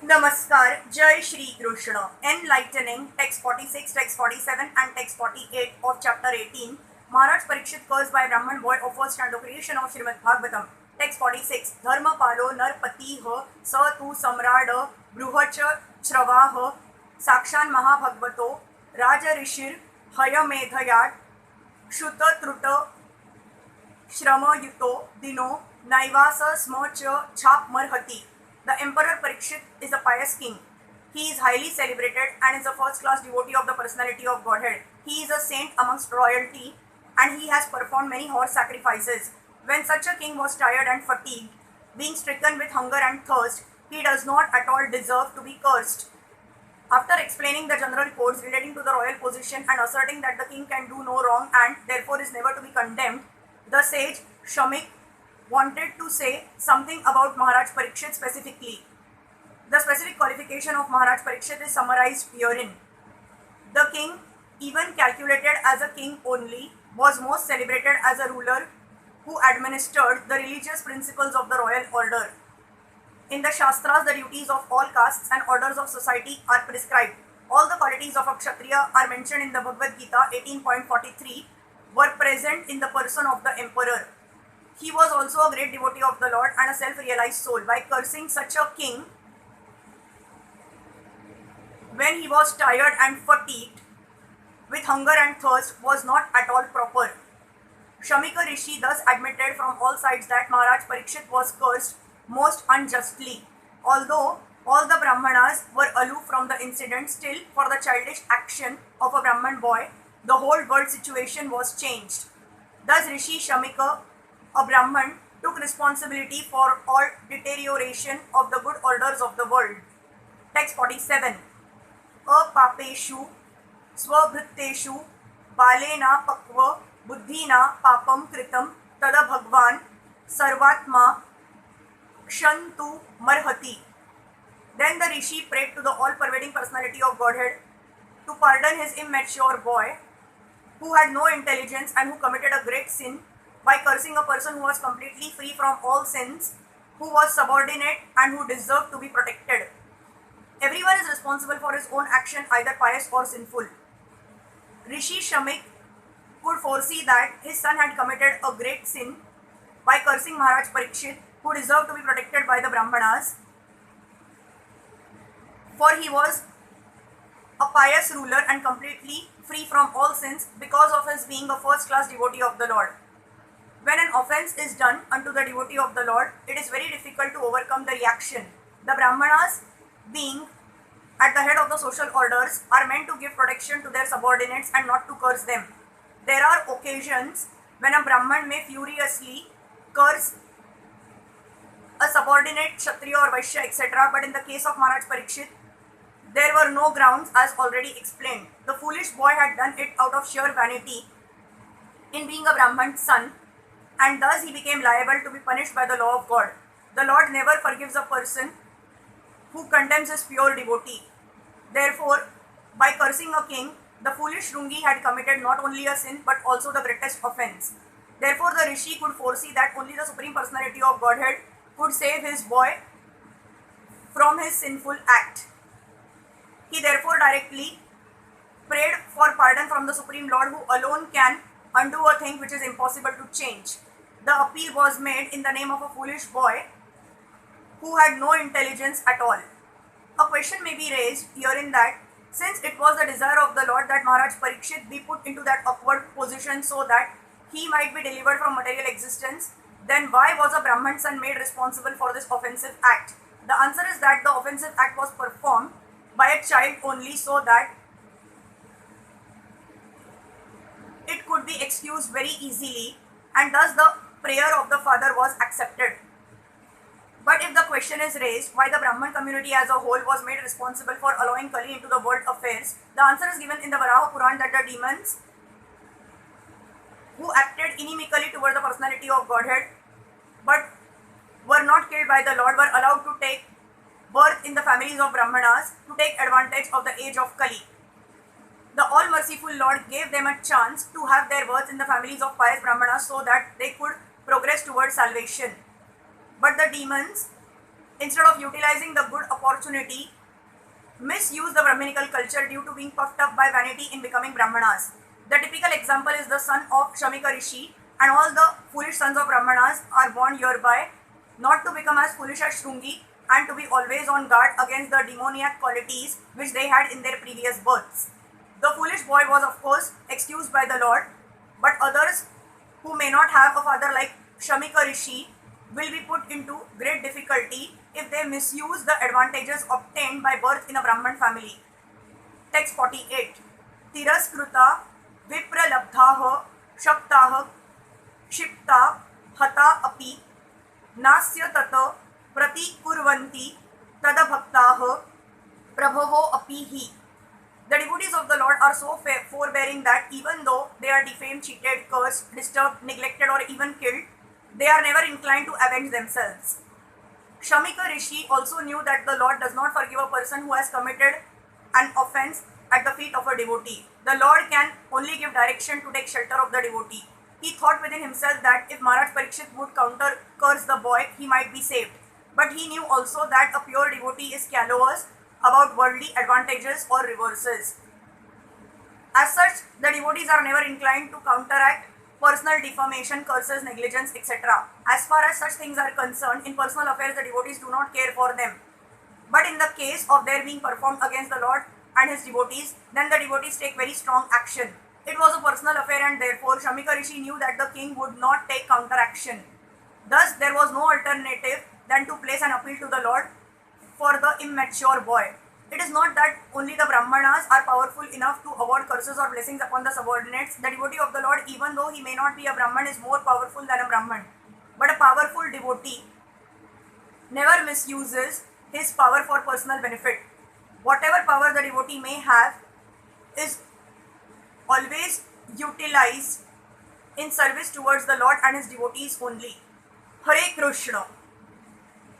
Namaskar, Jai Shri Krishna. Enlightening, text 46, text 47 and text 48 of chapter 18. Maharaj Pariksit cursed by Brahman boy offers Canto creation of Srimad Bhagavatam. Text 46. Dharma palo narpati ha sa tu samrad bruhacha shravaha sakshan mahabhagavato raja rishir haya medhayat shuta truta shrama yuto dino naivasa smacha chap marhati. The Emperor Pariksit is a pious king. He is highly celebrated and is a first-class devotee of the personality of Godhead. He is a saint amongst royalty and he has performed many horse sacrifices. When such a king was tired and fatigued, being stricken with hunger and thirst, he does not at all deserve to be cursed. After explaining the general codes relating to the royal position and asserting that the king can do no wrong and therefore is never to be condemned, the sage Shamik wanted to say something about Maharaj Pariksit specifically. The specific qualification of Maharaj Pariksit is summarized herein. The king, even calculated as a king only, was most celebrated as a ruler who administered the religious principles of the royal order. In the Shastras, the duties of all castes and orders of society are prescribed. All the qualities of a Kshatriya are mentioned in the Bhagavad Gita 18.43 were present in the person of the emperor. He was also a great devotee of the Lord and a self-realized soul. By cursing such a king, when he was tired and fatigued with hunger and thirst, was not at all proper. Shamika Rishi thus admitted from all sides that Maharaj Pariksit was cursed most unjustly. Although all the Brahmanas were aloof from the incident, still for the childish action of a Brahman boy, the whole world situation was changed. Thus Rishi Shamika, a Brahman, took responsibility for all deterioration of the good orders of the world. Text 47. Apapeshu svabhritteshu balena pakva buddhina papam kritam tada bhagwan sarvatma kshantu marhati. Then the Rishi prayed to the all-pervading personality of Godhead to pardon his immature boy who had no intelligence and who committed a great sin by cursing a person who was completely free from all sins, who was subordinate and who deserved to be protected. Everyone is responsible for his own action, either pious or sinful. Rishi Shamik could foresee that his son had committed a great sin by cursing Maharaj Pariksit, who deserved to be protected by the Brahmanas, for he was a pious ruler and completely free from all sins because of his being a first-class devotee of the Lord. When an offense is done unto the devotee of the Lord, it is very difficult to overcome the reaction. The Brahmanas, being at the head of the social orders, are meant to give protection to their subordinates and not to curse them. There are occasions when a Brahman may furiously curse a subordinate Kshatriya or Vaishya, etc. But in the case of Maharaj Pariksit, there were no grounds, as already explained. The foolish boy had done it out of sheer vanity in being a Brahman's son, and thus he became liable to be punished by the law of God. The Lord never forgives a person who condemns his pure devotee. Therefore, by cursing a king, the foolish Rungi had committed not only a sin but also the greatest offense. Therefore, the Rishi could foresee that only the Supreme Personality of Godhead could save his boy from his sinful act. He therefore directly prayed for pardon from the Supreme Lord, who alone can undo a thing which is impossible to change. The appeal was made in the name of a foolish boy who had no intelligence at all. A question may be raised herein that since it was the desire of the Lord that Maharaj Pariksit be put into that upward position so that he might be delivered from material existence, then why was a Brahman son made responsible for this offensive act? The answer is that the offensive act was performed by a child only so that it could be excused very easily, and thus the prayer of the father was accepted. But if the question is raised why the Brahman community as a whole was made responsible for allowing Kali into the world affairs, the answer is given in the Varaha Puran that the demons who acted inimically toward the personality of Godhead but were not killed by the Lord were allowed to take birth in the families of Brahmanas to take advantage of the age of Kali. The all-merciful Lord gave them a chance to have their birth in the families of pious Brahmanas so that they could progress towards salvation. But the demons instead of utilizing the good opportunity, misuse the Brahminical culture due to being puffed up by vanity in becoming Brahmanas. The typical example is the son of Shamika Rishi, and all the foolish sons of Brahmanas are born hereby not to become as foolish as Shrungi and to be always on guard against the demoniac qualities which they had in their previous births. The foolish boy was of course excused by the Lord, but others who may not have a father like Shamika Rishi will be put into great difficulty if they misuse the advantages obtained by birth in a Brahman family. Text 48. Tiraskruta vipralabdhaah shaktaah क्षिप्ता हता अपि नास्य तत प्रतिकुर्वन्ति तदभक्ताः प्रभवो अपि हि. The devotees of the Lord are so forbearing that even though they are defamed, cheated, cursed, disturbed, neglected, or even killed, they are never inclined to avenge themselves. Shamika Rishi also knew that the Lord does not forgive a person who has committed an offense at the feet of a devotee. The Lord can only give direction to take shelter of the devotee. He thought within himself that if Maharaj Pariksit would counter curse the boy, he might be saved. But he knew also that a pure devotee is callous about worldly advantages or reverses. As such, the devotees are never inclined to counteract personal defamation, curses, negligence, etc. As far as such things are concerned, in personal affairs the devotees do not care for them. But in the case of their being performed against the Lord and his devotees, then the devotees take very strong action. It was a personal affair, and therefore Shamika Rishi knew that the king would not take counteraction. Thus, there was no alternative than to place an appeal to the Lord for the immature boy. It is not that only the Brahmanas are powerful enough to award curses or blessings upon the subordinates. The devotee of the Lord, even though he may not be a Brahman, is more powerful than a Brahman. But a powerful devotee never misuses his power for personal benefit. Whatever power the devotee may have is always utilized in service towards the Lord and his devotees only. Hare Krishna.